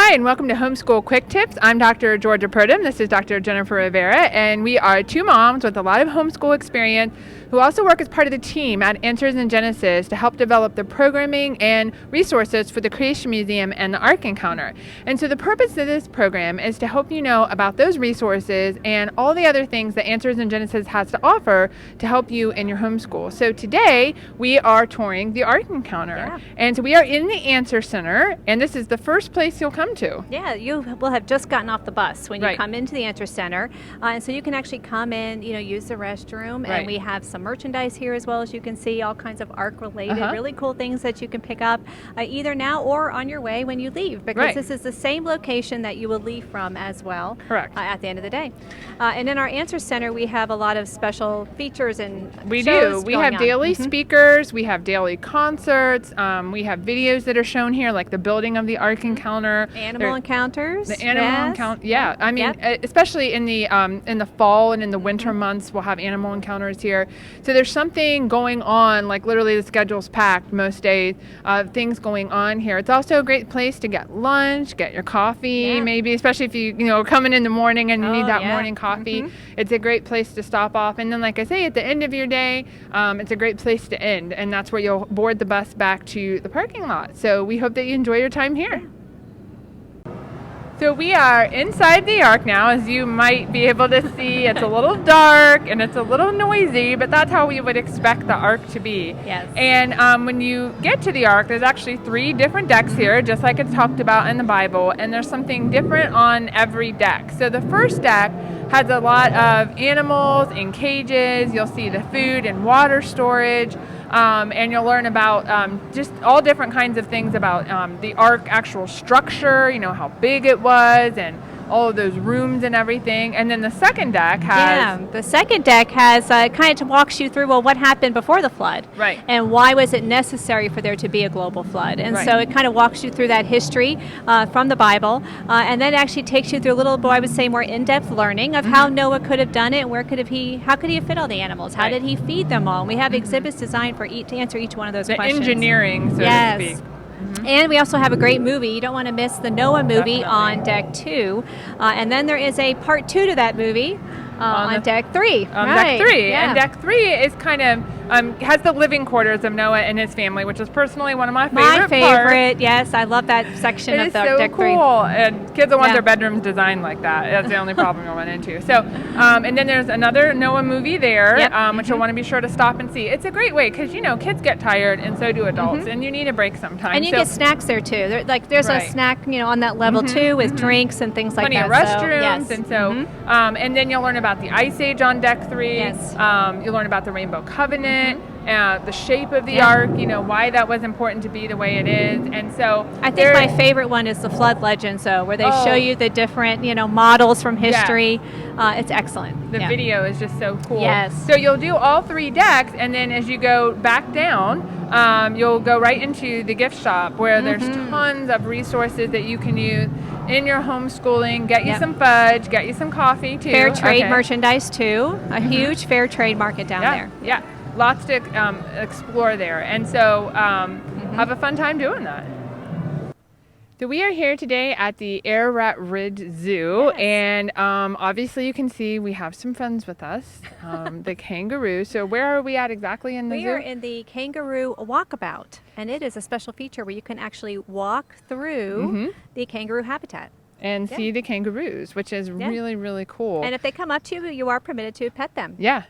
Hi, and welcome to Homeschool Quick Tips. I'm Dr. Georgia Purdom. This is Dr. Jennifer Rivera, and we are two moms with a lot of homeschool experience who also work as part of the team at Answers in Genesis to help develop the programming and resources for the Creation Museum and the Ark Encounter. And so the purpose of this program is to help you know about those resources and all the other things that Answers in Genesis has to offer to help you in your homeschool. So today we are touring the Ark Encounter, and so we are in the Answer Center, and this is the first place you'll come to. Yeah, you will have just gotten off the bus when you come into the Answer Center, and so you can actually come in, use the restroom, and we have some merchandise here as well, as you can see, all kinds of Ark-related, really cool things that you can pick up either now or on your way when you leave, because this is the same location that you will leave from as well. Correct. At the end of the day. And in our Answer Center, we have a lot of special features and we shows do. We have daily speakers, we have daily concerts, we have videos that are shown here, like the building of the Ark Encounter. Animal encounters. The animal encounter, I mean, especially in the fall and in the winter months, we'll have animal encounters here. So there's something going on, like literally the schedule's packed most days, things going on here. It's also a great place to get lunch, get your coffee, maybe, especially if you are coming in the morning and you need that morning coffee. It's a great place to stop off. And then, like I say, at the end of your day, it's a great place to end. And that's where you'll board the bus back to the parking lot. So we hope that you enjoy your time here. So we are inside the Ark now, as you might be able to see. It's a little dark and it's a little noisy, but that's how we would expect the Ark to be. Yes. And when you get to the Ark, there's actually 3 different decks here, just like it's talked about in the Bible, and there's something different on every deck. So the first deck has a lot of animals in cages. You'll see the food and water storage. And you'll learn about just all different kinds of things about the Ark actual structure, how big it was, and all of those rooms and everything. And then the second deck has... kind of walks you through, what happened before the flood? Right. And why was it necessary for there to be a global flood? And so it kind of walks you through that history from the Bible. And then actually takes you through a little, I would say, more in-depth learning of how Noah could have done it, and how could he have fit all the animals? How did he feed them all? And we have exhibits designed to answer each one of those questions. The engineering, so to speak. And we also have a great movie. You don't want to miss the Noah movie on deck 2. And then there is a part 2 to that movie on deck 3. Deck 3. And deck 3 is kind of has the living quarters of Noah and his family, which is personally one of my favorite parts. Yes, I love that section of deck 3. Cool. And kids will want their bedrooms designed like that. That's the only problem you'll run into. So, and then there's another Noah movie there, which you'll want to be sure to stop and see. It's a great way because kids get tired, and so do adults, and you need a break sometimes. And you get snacks there too. There's a snack, on that level too, with drinks and things like that. Plenty of restrooms, and so, and then you'll learn about the Ice Age on deck 3. Yes. You'll learn about the Rainbow Covenant. The shape of the Ark, why that was important to be the way it is. And so I think my favorite one is the Flood Legends, where they show you the different, models from history. It's excellent. The video is just so cool. Yes. So you'll do all 3 decks, and then as you go back down, you'll go right into the gift shop, where there's tons of resources that you can use in your homeschooling. Get you some fudge, get you some coffee too. Fair trade merchandise too. A huge fair trade market down there. Yeah. Lots to explore there, and so have a fun time doing that. So we are here today at the Ararat Ridge Zoo, and obviously you can see we have some friends with us, the kangaroo. So where are we at exactly in the zoo? We are in the Kangaroo Walkabout, and it is a special feature where you can actually walk through the kangaroo habitat. And see the kangaroos, which is really, really cool. And if they come up to you, you are permitted to pet them. Yeah.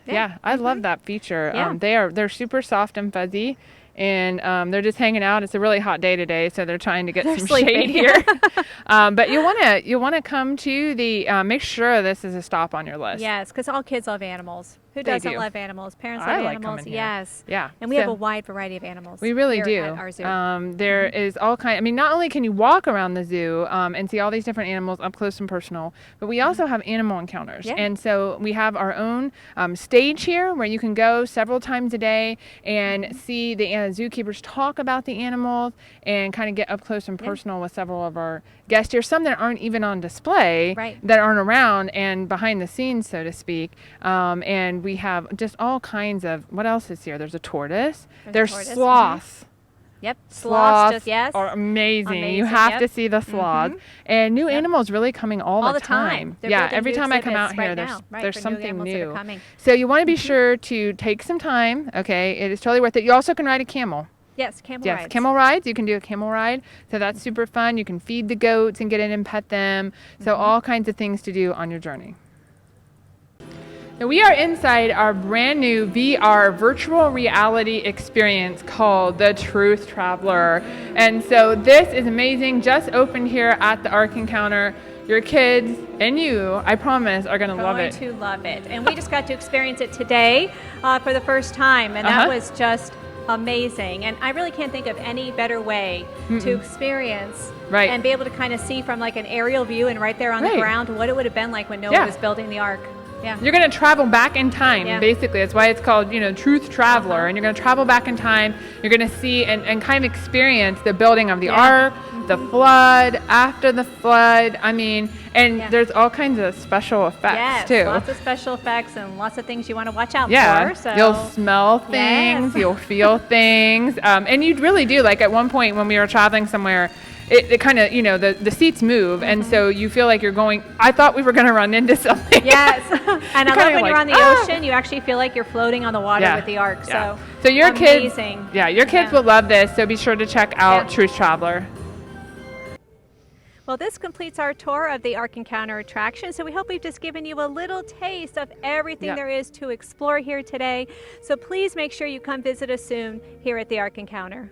I love that feature. They're super soft and fuzzy, and they're just hanging out. It's a really hot day today, so they're trying to get some shade here. But you want to come to the. Make sure this is a stop on your list. Yes, because all kids love animals. Who doesn't love animals? Parents love animals. Yes. Yeah. And we have a wide variety of animals. We really do. At our zoo. There is all kind. Not only can you walk around the zoo and see all these different animals up close and personal, but we also have animal encounters. Yeah. And so we have our own stage here where you can go several times a day and see the zookeepers talk about the animals and kind of get up close and personal with several of our guests here. Some that aren't even on display, that aren't around and behind the scenes, so to speak. And we have just all kinds of, what else is here? There's a tortoise. There's sloths. Yep. Sloths yes. are amazing. You have to see the sloths. And new animals really coming all the time. Yeah, every time I come out here, there's something new. So you want to be sure to take some time, okay? It is totally worth it. You also can ride a camel. Yes, camel rides. Yes, camel rides. You can do a camel ride. So that's super fun. You can feed the goats and get in and pet them. So all kinds of things to do on your journey. Now we are inside our brand new VR virtual reality experience called the Truth Traveler. And so this is amazing. Just opened here at the Ark Encounter. Your kids and you, I promise, are going to love it. Going to love it. And we just got to experience it today for the first time. And that was just amazing. And I really can't think of any better way to experience and be able to kind of see from like an aerial view and right there on the ground what it would have been like when Noah was building the Ark. Yeah. You're going to travel back in time, basically. That's why it's called, Truth Traveler. And you're going to travel back in time. You're going to see and kind of experience the building of the Ark, the flood, after the flood. I mean, and there's all kinds of special effects, too. Lots of special effects and lots of things you want to watch out for. So. You'll smell things. You'll feel things. And you really do. Like at one point when we were traveling somewhere, it kind of, the seats move, and so you feel like you're going, I thought we were going to run into something. Yes, and I love when you're on the ocean, you actually feel like you're floating on the water with the Ark, so your amazing. Your kids will love this, so be sure to check out Truth Traveler. Well, this completes our tour of the Ark Encounter attraction, so we hope we've just given you a little taste of everything there is to explore here today, so please make sure you come visit us soon here at the Ark Encounter.